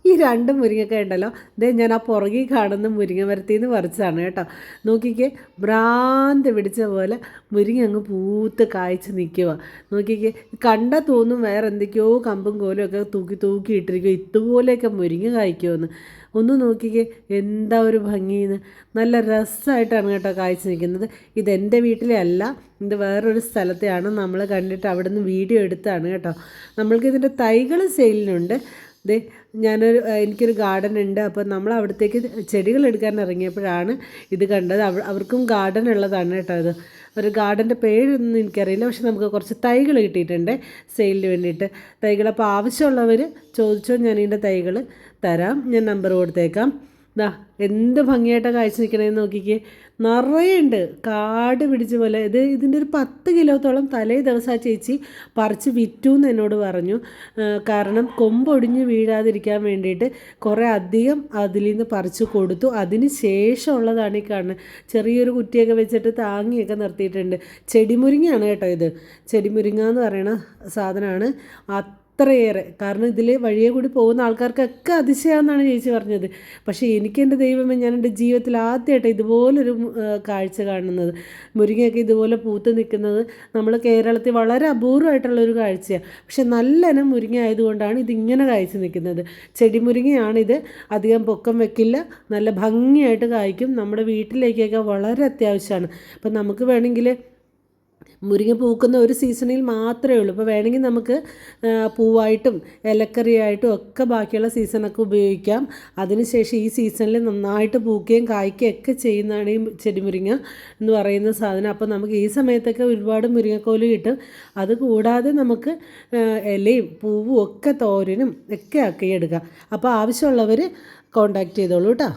ഈ രണ്ട് മുരിങ്ങക്ക ഉണ്ടല്ലോ, ഇതേ ഞാൻ ആ പുറകിൽ കാണുന്ന മുരിങ്ങ മരത്തിൽ നിന്ന് പറിച്ചതാണ് കേട്ടോ. നോക്കിക്കേ, ഭ്രാന്ത് പിടിച്ച പോലെ മുരിങ്ങ അങ്ങ് പൂത്ത് കായ്ച്ച് നിൽക്കുക. നോക്കിക്കേ, കണ്ടാൽ തോന്നും വേറെ എന്തൊക്കെയോ കമ്പും കോലും ഒക്കെ തൂക്കി തൂക്കി ഇട്ടിരിക്കുക, ഇതുപോലെയൊക്കെ മുരിങ്ങ കായ്ക്കുമെന്ന്. ഒന്ന് നോക്കിക്കേ, എന്താ ഒരു ഭംഗിയെന്ന്. നല്ല രസമായിട്ടാണ് കേട്ടോ കായ്ച്ച് നിൽക്കുന്നത്. ഇതെൻ്റെ വീട്ടിലെ അല്ല, ഇത് വേറൊരു സ്ഥലത്തെയാണ് നമ്മൾ കണ്ടിട്ട് അവിടെ നിന്ന് വീഡിയോ എടുത്താണ് കേട്ടോ. നമ്മൾക്കിതിൻ്റെ തൈകൾ സെയിലിനുണ്ട്. ദേ എനിക്കൊരു ഗാർഡൻ ഉണ്ട്. അപ്പോൾ നമ്മൾ അവിടത്തേക്ക് ചെടികൾ എടുക്കാൻ ഇറങ്ങിയപ്പോഴാണ് ഇത് കണ്ടത്. അവർക്കും ഗാർഡൻ ഉള്ളതാണ് കേട്ടോ. ഇത് ഒരു ഗാർഡൻ്റെ പേരൊന്നും എനിക്കറിയില്ല, പക്ഷെ നമുക്ക് കുറച്ച് തൈകൾ കിട്ടിയിട്ടുണ്ട് സെയിലിന് വേണ്ടിയിട്ട്. തൈകൾ അപ്പോൾ ആവശ്യമുള്ളവർ ചോദിച്ചോ, ഞാൻ ഇതിൻ്റെ തൈകൾ തരാം, ഞാൻ നമ്പർ കൊടുത്തേക്കാം. ദാ എന്ത് ഭംഗിയായിട്ടാണ് കാഴ്ച നിൽക്കണേന്ന് നോക്കിക്കേ, നിറയുണ്ട്, കാട് പിടിച്ച പോലെ. ഇതിൻ്റെ ഒരു 10 കിലോത്തോളം തലേ ദിവസം ആ ചേച്ചി പറിച്ച് വിറ്റു എന്ന് എന്നോട് പറഞ്ഞു. കാരണം കൊമ്പൊടിഞ്ഞ് വീഴാതിരിക്കാൻ വേണ്ടിയിട്ട് കുറേ അധികം അതിൽ നിന്ന് പറിച്ച് കൊടുത്തു. അതിന് ശേഷമുള്ളതാണ് ഈ കാണുന്നത്. ചെറിയൊരു കുറ്റിയൊക്കെ വെച്ചിട്ട് താങ്ങിയൊക്കെ നിർത്തിയിട്ടുണ്ട്. ചെടിമുരിങ്ങയാണ് കേട്ടോ ഇത്. ചെടിമുരിങ്ങ എന്ന് പറയുന്ന സാധനമാണ്. അത്രയേറെ, കാരണം ഇതിൽ വഴിയെ കൂടി പോകുന്ന ആൾക്കാർക്കൊക്കെ അതിശയമെന്നാണ് ചേച്ചി പറഞ്ഞത്. പക്ഷേ എനിക്ക് എൻ്റെ ദൈവമേ, ഞാൻ എൻ്റെ ജീവിതത്തിൽ ആദ്യമായിട്ട് ഇതുപോലൊരു കാഴ്ച കാണുന്നത്. മുരിങ്ങയൊക്കെ ഇതുപോലെ പൂത്ത് നിൽക്കുന്നത് നമ്മൾ കേരളത്തിൽ വളരെ അപൂർവമായിട്ടുള്ളൊരു കാഴ്ചയാണ്. പക്ഷെ നല്ല ഇനം മുരിങ്ങ ആയതുകൊണ്ടാണ് ഇതിങ്ങനെ കായ്ച്ച് നിൽക്കുന്നത്. ചെടിമുരിങ്ങയാണിത്. അധികം പൊക്കം വെക്കില്ല, നല്ല ഭംഗിയായിട്ട് കായ്ക്കും. നമ്മുടെ വീട്ടിലേക്കൊക്കെ വളരെ അത്യാവശ്യമാണ്. അപ്പം നമുക്ക് വേണമെങ്കിൽ മുരിങ്ങ പൂക്കുന്ന ഒരു സീസണിൽ മാത്രമേ ഉള്ളൂ. ഇപ്പോൾ വേണമെങ്കിൽ നമുക്ക് പൂവായിട്ടും ഇലക്കറിയായിട്ടും ഒക്കെ ബാക്കിയുള്ള സീസണൊക്കെ ഉപയോഗിക്കാം. അതിനുശേഷം ഈ സീസണിൽ നന്നായിട്ട് പൂക്കുകയും കായ്ക്കുകയും ഒക്കെ ചെയ്യുന്നതാണ് ഈ ചെടിമുരിങ്ങ എന്ന് പറയുന്ന സാധനം. അപ്പോൾ നമുക്ക് ഈ സമയത്തൊക്കെ ഒരുപാട് മുരിങ്ങക്കോല് കിട്ടും. അതുകൂടാതെ നമുക്ക് ഇലയും പൂവും ഒക്കെ തോരനും ഒക്കെ ആക്കി എടുക്കാം. അപ്പോൾ ആവശ്യമുള്ളവർ കോൺടാക്റ്റ് ചെയ്തോളൂ കേട്ടോ.